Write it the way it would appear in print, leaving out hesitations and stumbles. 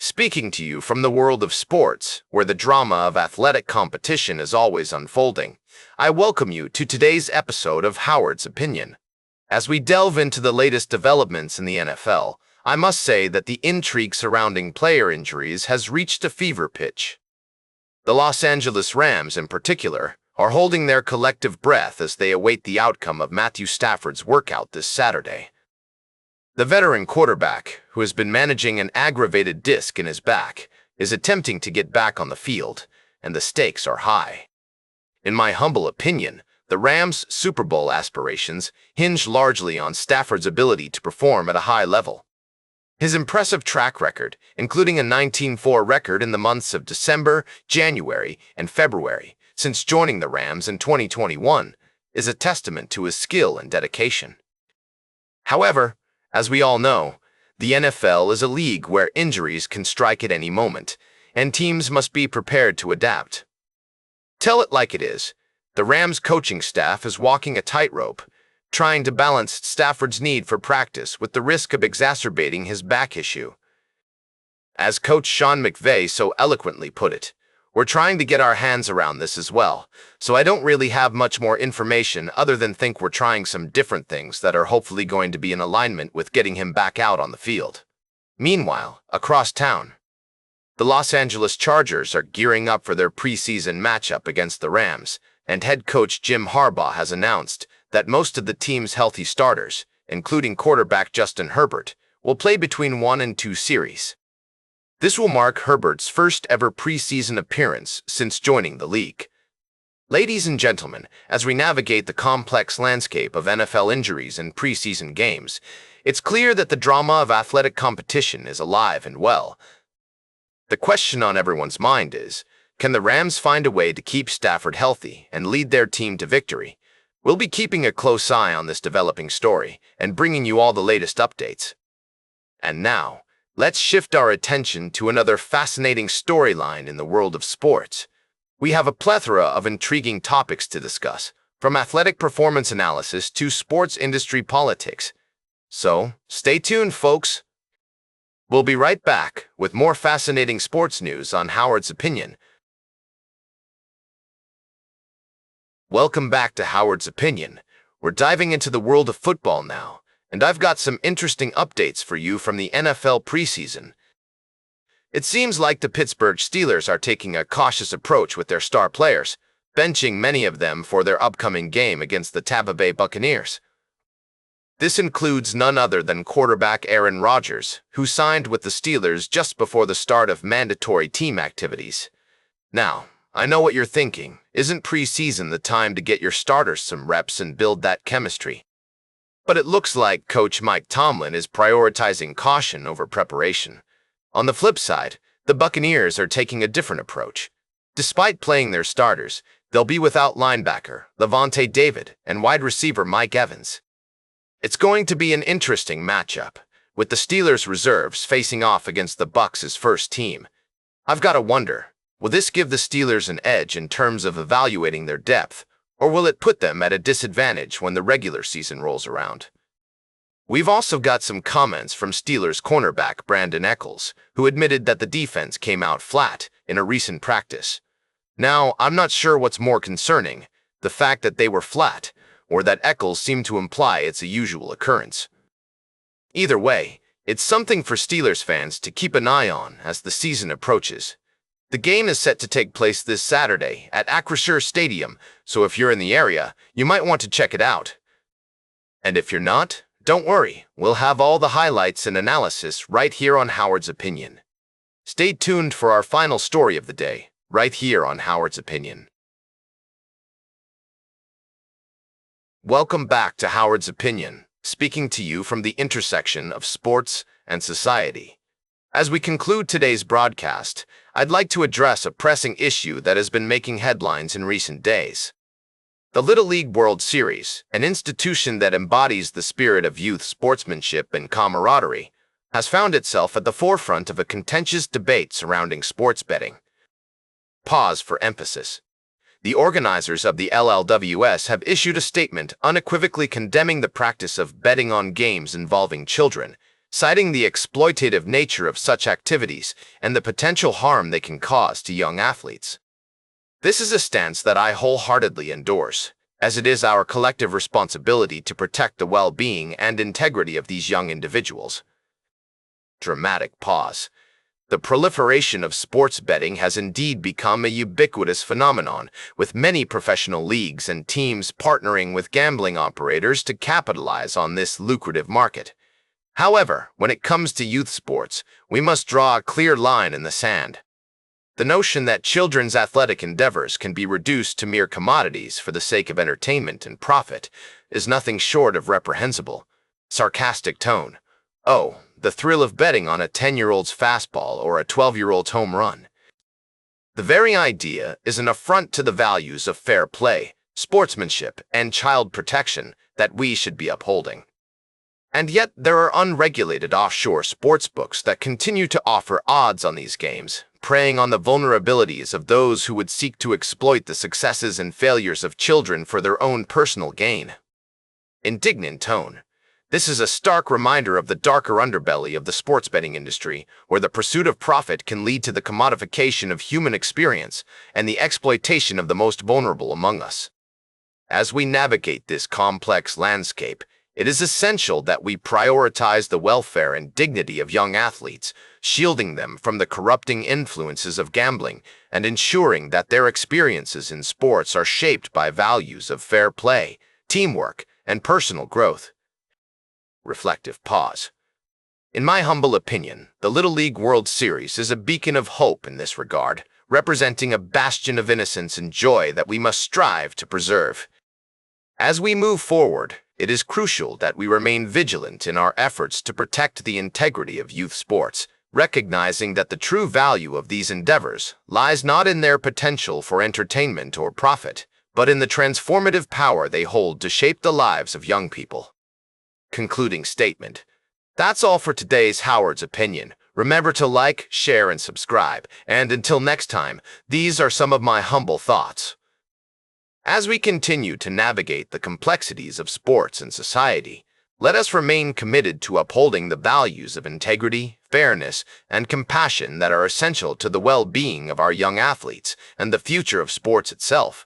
speaking to you from the world of sports, where the drama of athletic competition is always unfolding. I welcome you to today's episode of Howard's Opinion. As we delve into the latest developments in the NFL, I must say that the intrigue surrounding player injuries has reached a fever pitch. The Los Angeles Rams, in particular, are holding their collective breath as they await the outcome of Matthew Stafford's workout this Saturday. The veteran quarterback, who has been managing an aggravated disc in his back, is attempting to get back on the field, and the stakes are high. In my humble opinion, the Rams' Super Bowl aspirations hinge largely on Stafford's ability to perform at a high level. His impressive track record, including a 19-4 record in the months of December, January, and February since joining the Rams in 2021, is a testament to his skill and dedication. However, as we all know, the NFL is a league where injuries can strike at any moment, and teams must be prepared to adapt. Tell it like it is, the Rams coaching staff is walking a tightrope, trying to balance Stafford's need for practice with the risk of exacerbating his back issue. As Coach Sean McVay so eloquently put it, we're trying to get our hands around this as well, so I don't really have much more information other than think we're trying some different things that are hopefully going to be in alignment with getting him back out on the field. Meanwhile, across town, the Los Angeles Chargers are gearing up for their preseason matchup against the Rams, and head coach Jim Harbaugh has announced that most of the team's healthy starters, including quarterback Justin Herbert, will play between 1 and 2 series. This will mark Herbert's first ever preseason appearance since joining the league. Ladies and gentlemen, as we navigate the complex landscape of NFL injuries and preseason games, it's clear that the drama of athletic competition is alive and well. The question on everyone's mind is, can the Rams find a way to keep Stafford healthy and lead their team to victory? We'll be keeping a close eye on this developing story and bringing you all the latest updates. And now, let's shift our attention to another fascinating storyline in the world of sports. We have a plethora of intriguing topics to discuss, from athletic performance analysis to sports industry politics. So, stay tuned, folks. We'll be right back with more fascinating sports news on Howard's Opinion. Welcome back to Howard's Opinion. We're diving into the world of football now, and I've got some interesting updates for you from the NFL preseason. It seems like the Pittsburgh Steelers are taking a cautious approach with their star players, benching many of them for their upcoming game against the Tampa Bay Buccaneers. This includes none other than quarterback Aaron Rodgers, who signed with the Steelers just before the start of mandatory team activities. Now, I know what you're thinking. Isn't preseason the time to get your starters some reps and build that chemistry? But it looks like Coach Mike Tomlin is prioritizing caution over preparation. On the flip side, the Buccaneers are taking a different approach. Despite playing their starters, they'll be without linebacker Lavonte David and wide receiver Mike Evans. It's going to be an interesting matchup, with the Steelers' reserves facing off against the Bucs' first team. I've got to wonder, will this give the Steelers an edge in terms of evaluating their depth, or will it put them at a disadvantage when the regular season rolls around? We've also got some comments from Steelers cornerback Brandon Echols, who admitted that the defense came out flat in a recent practice. Now, I'm not sure what's more concerning, the fact that they were flat, or that Echols seemed to imply it's a usual occurrence. Either way, it's something for Steelers fans to keep an eye on as the season approaches. The game is set to take place this Saturday at Acrisure Stadium, so if you're in the area, you might want to check it out. And if you're not, don't worry, we'll have all the highlights and analysis right here on Howard's Opinion. Stay tuned for our final story of the day, right here on Howard's Opinion. Welcome back to Howard's Opinion, speaking to you from the intersection of sports and society. As we conclude today's broadcast, I'd like to address a pressing issue that has been making headlines in recent days. The Little League World Series, an institution that embodies the spirit of youth sportsmanship and camaraderie, has found itself at the forefront of a contentious debate surrounding sports betting. Pause for emphasis. The organizers of the LLWS have issued a statement unequivocally condemning the practice of betting on games involving children, citing the exploitative nature of such activities and the potential harm they can cause to young athletes. This is a stance that I wholeheartedly endorse, as it is our collective responsibility to protect the well-being and integrity of these young individuals. Dramatic pause. The proliferation of sports betting has indeed become a ubiquitous phenomenon, with many professional leagues and teams partnering with gambling operators to capitalize on this lucrative market. However, when it comes to youth sports, we must draw a clear line in the sand. The notion that children's athletic endeavors can be reduced to mere commodities for the sake of entertainment and profit is nothing short of reprehensible. Sarcastic tone. Oh, the thrill of betting on a 10-year-old's fastball or a 12-year-old's home run. The very idea is an affront to the values of fair play, sportsmanship, and child protection that we should be upholding. And yet there are unregulated offshore sportsbooks that continue to offer odds on these games, preying on the vulnerabilities of those who would seek to exploit the successes and failures of children for their own personal gain. Indignant tone. This is a stark reminder of the darker underbelly of the sports betting industry, where the pursuit of profit can lead to the commodification of human experience and the exploitation of the most vulnerable among us. As we navigate this complex landscape, it is essential that we prioritize the welfare and dignity of young athletes, shielding them from the corrupting influences of gambling and ensuring that their experiences in sports are shaped by values of fair play, teamwork, and personal growth. Reflective pause. In my humble opinion, the Little League World Series is a beacon of hope in this regard, representing a bastion of innocence and joy that we must strive to preserve. As we move forward, it is crucial that we remain vigilant in our efforts to protect the integrity of youth sports, recognizing that the true value of these endeavors lies not in their potential for entertainment or profit, but in the transformative power they hold to shape the lives of young people. Concluding statement. That's all for today's Howard's Opinion. Remember to like, share, and subscribe. And until next time, these are some of my humble thoughts. As we continue to navigate the complexities of sports and society, let us remain committed to upholding the values of integrity, fairness, and compassion that are essential to the well-being of our young athletes and the future of sports itself.